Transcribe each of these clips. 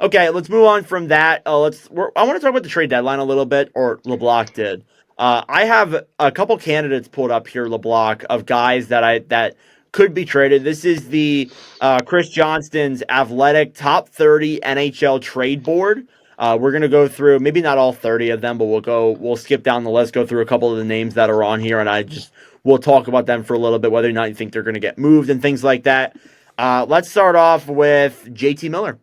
Okay, let's move on from that. I want to talk about the trade deadline a little bit, or LeBlock did. I have a couple candidates pulled up here, LeBlock, of guys that could be traded. This is the Chris Johnston's Athletic Top 30 NHL Trade Board. We're gonna go through maybe not all 30 of them, but we'll skip down the list, go through a couple of the names that are on here, and we'll talk about them for a little bit, whether or not you think they're gonna get moved and things like that. Let's start off with JT Miller.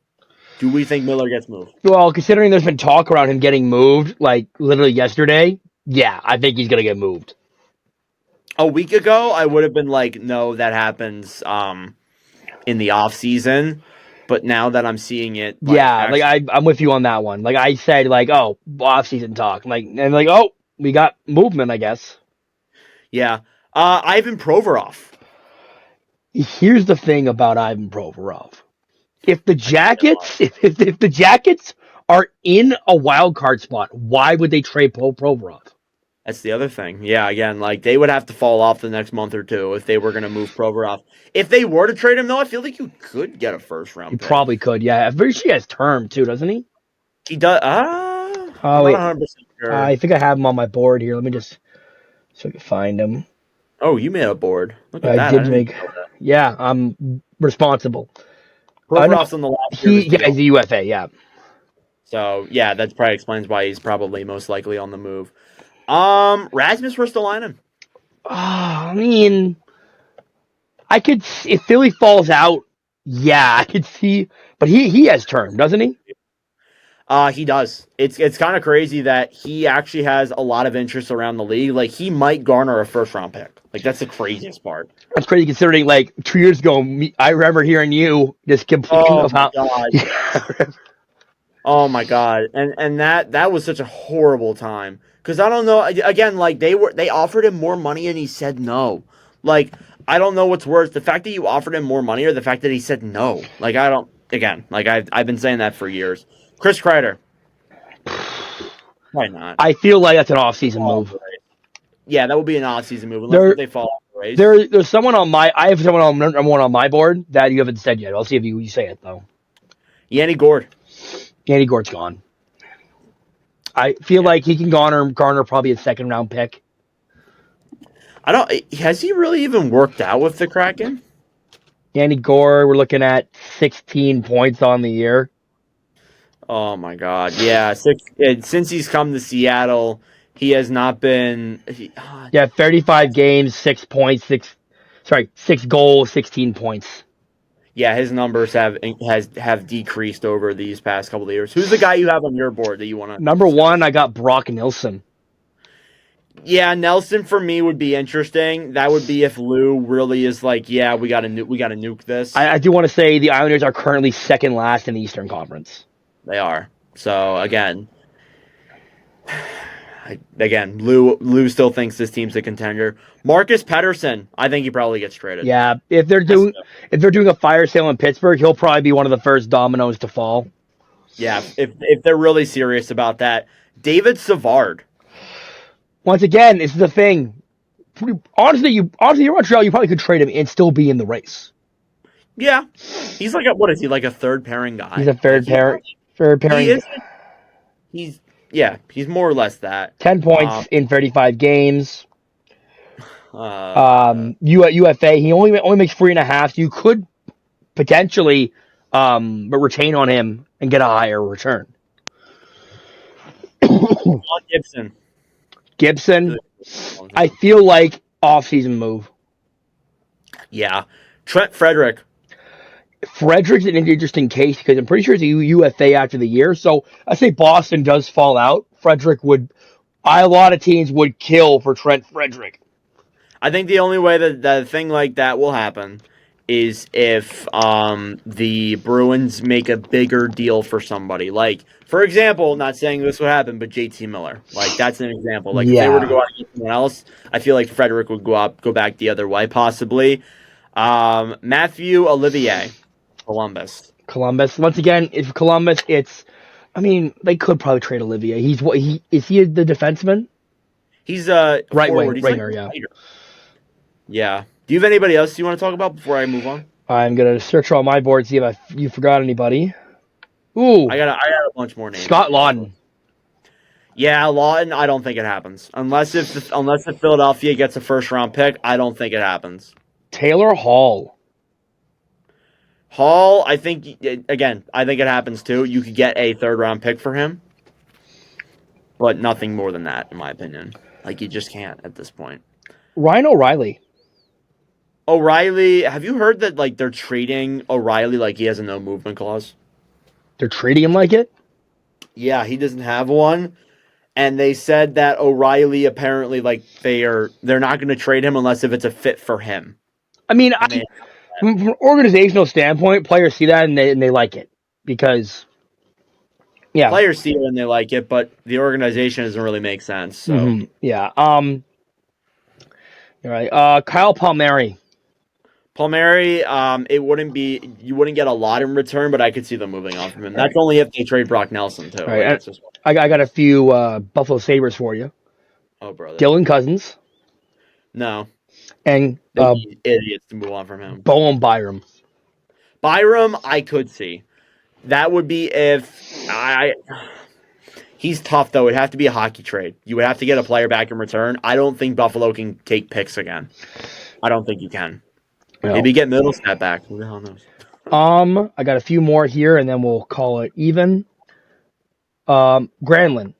Do we think Miller gets moved? Well, considering there's been talk around him getting moved, like literally yesterday, yeah, I think he's gonna get moved. A week ago, I would have been like, no, that happens in the off season. But now that I'm seeing it, like Yeah, like actually, I'm with you on that one. Like I said, like oh, off season talk, like and like oh, we got movement, I guess. yeah. Ivan Provorov. Here's the thing about Ivan Provorov: if the I think that a lot. Jackets, if the Jackets are in a wild card spot, why would they trade Provorov? That's the other thing. Yeah, again, like they would have to fall off the next month or two if they were going to move Provorov. If they were to trade him, though, I feel like you could get a first He round pick. probably could. Yeah, I'm pretty sure he has term too, doesn't he? He does. I'm Oh not wait, 100% sure. I think I have him on my board here. Let me just so I can find him. Oh, you made a board. Look at I that. I did didn't even make. know that. Yeah, I'm responsible. No, Provorov's on the last year of his yeah, he's deal. a UFA. Yeah. So yeah, that probably explains why he's probably most likely on the move. Rasmus Ristolainen. I mean, I could if Philly falls out. Yeah, I could see, but he has term, doesn't he? He does. It's kind of crazy that he actually has a lot of interest around the league. Like he might garner a first round pick. Like that's the craziest part. That's crazy considering like 2 years ago, I remember hearing you just complain Oh my about. god. Yeah, Oh my god. And that was such a horrible time. Cause I don't know. Again, like they offered him more money and he said no. Like I don't know what's worse, the fact that you offered him more money or the fact that he said no. Like I don't. Again, like I've been saying that for years. Chris Kreider. Why not? I feel like that's an off-season Oh, move. right. Yeah, that would be an off-season move unless There, they fall off the race. there's someone on my. I have someone on number one on my board that you haven't said yet. I'll see if you say it though. Yanni Gord. Andy Gort's gone. I feel Yeah. like he can garner probably a second round pick. I don't. Has he really even worked out with the Kraken? Andy Gore, we're looking at 16 points on the year. Oh my God. Yeah. Since he's come to Seattle, he has not been. Yeah, 35 games, 6 points, 6 goals, 16 points. Yeah, his numbers have decreased over these past couple of years. Who's the guy you have on your board that you want to Number discuss? one, I got Brock Nilsson. Yeah, Nelson for me would be interesting. That would be if Lou really is like, yeah, we got to nuke this. I do want to say the Islanders are currently second last in the Eastern Conference. They are. So again, Lou still thinks this team's a contender. Marcus Pettersson, I think he probably gets traded. Yeah, if they're doing a fire sale in Pittsburgh, he'll probably be one of the first dominoes to fall. Yeah, if they're really serious about that. David Savard. Once again, this is the thing. Honestly, you're Montreal, you probably could trade him and still be in the race. Yeah. He's like what is he, like a third pairing guy? He's a Like third pairing. he is he's more or less that. 10 points in 35 games. Uh UFA, he only makes 3.5. So you could potentially but retain on him and get a higher return. John Gibson. Gibson, I feel like off-season move. Yeah. Trent Frederick. Frederick's an interesting case because I'm pretty sure it's a UFA after the year. So I say Boston does fall out. Frederick would, a lot of teams would kill for Trent Frederick. I think the only way that a thing like that will happen is if the Bruins make a bigger deal for somebody. Like, for example, not saying this would happen, but JT Miller. Like, that's an example. Like, if they were to go out and get someone else, I feel like Frederick would go back the other way, possibly. Matthew Olivier, Columbus. Once again, if Columbus, I mean, they could probably trade Olivier. Is he the defenseman? He's a right forward. wing, He's ringer, like yeah. Yeah. Do you have anybody else you want to talk about before I move on? I'm gonna search on my board see if you forgot anybody. Ooh, I got a bunch more names Scott on this list. Lawton, Yeah, Lawton. I don't think it happens unless if Philadelphia gets a first round pick. I don't think it happens. Taylor Hall. Hall. I think again. I think it happens too. You could get a third round pick for him, but nothing more than that, in my opinion. Like you just can't at this point. Ryan O'Reilly. O'Reilly. Have you heard that like they're treating O'Reilly like he has a no movement clause? They're treating him like it. Yeah, he doesn't have one. And they said that O'Reilly apparently like they're not going to trade him unless if it's a fit for him. I mean, And they from an organizational standpoint, players see that and they like it because, yeah, players see it and they like it, but the organization doesn't really make sense. So yeah. You're right. Kyle Palmieri. Palmieri, it wouldn't be you wouldn't get a lot in return, but I could see them moving on from him. All That's right. only if they trade Brock Nelson too. All right. Like And it's just I got a few Buffalo Sabres for you. oh brother, Dylan Cousins no, and they'd be idiots to move on from him. Bowen Byram. Byram, I could see that would be if I. He's tough though. It'd have to be a hockey trade. You would have to get a player back in return. I don't think Buffalo can take picks again. I don't think you can. Well, Maybe get Middlestat back. Who the hell knows? I got a few more here, and then we'll call it even. Granlund.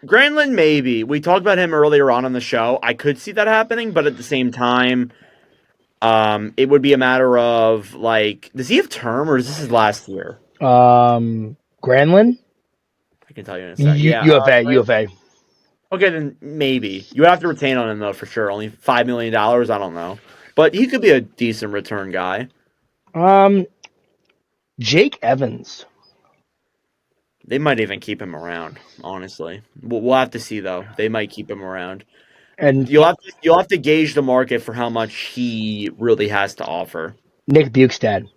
Granlund, maybe. We talked about him earlier on the show. I could see that happening, but at the same time, it would be a matter of like, does he have term or is this his last year? Granlund. I can tell you in a sec. Yeah. UFA. Okay, then maybe you would have to retain on him though for sure. Only $5 million. I don't know, but he could be a decent return guy. Jake Evans. They might even keep him around. Honestly, we'll have to see though. They might keep him around. And You'll have to gauge the market for how much he really has to offer. Nick Bukestad.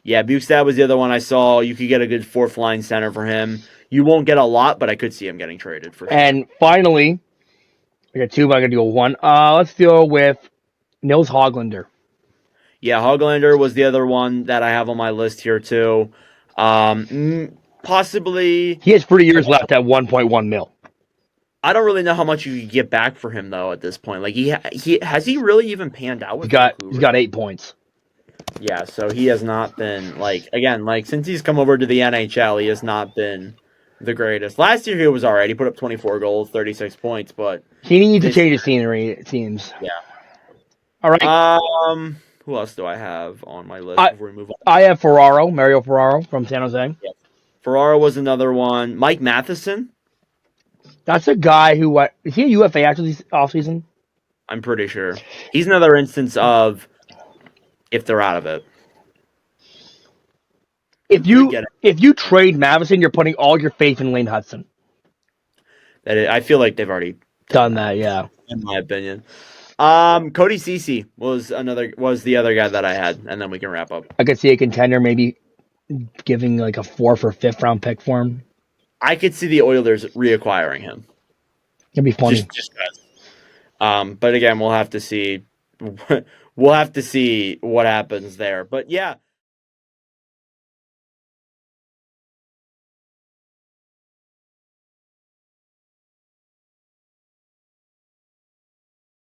Yeah, Bukestad was the other one I saw. You could get a good fourth line center for him. You won't get a lot, but I could see him getting traded for sure. And finally, I got two, but I'm going to go one. Let's deal with Nils Hoglander. Yeah, Hoglander was the other one that I have on my list here too. Possibly. He has 3 years left at 1.1 mil. I don't really know how much you could get back for him though at this point. Like he has he really even panned out with Vancouver? He's got 8 points. Yeah, so he has not been like again like since he's come over to the NHL, he has not been the greatest. Last year he was alright. He put up 24 goals, 36 points, but He needs to change his scenery. It seems. Yeah. All right. Who else do I have on my list before we move on? I have Mario Ferraro from San Jose. Yeah. Ferraro was another one. Mike Matheson. That's a guy who is he a UFA after this offseason? I'm pretty sure he's another instance of if they're out of it. If you trade Matheson, you're putting all your faith in Lane Hudson. I feel like they've already done that. Yeah, in my opinion. Cody Ceci was the other guy that I had, and then we can wrap up. I could see a contender maybe giving like a 4th or 5th round pick for him. I could see the Oilers reacquiring him. It'd be funny. Just but again, we'll have to see. We'll have to see what happens there. But yeah.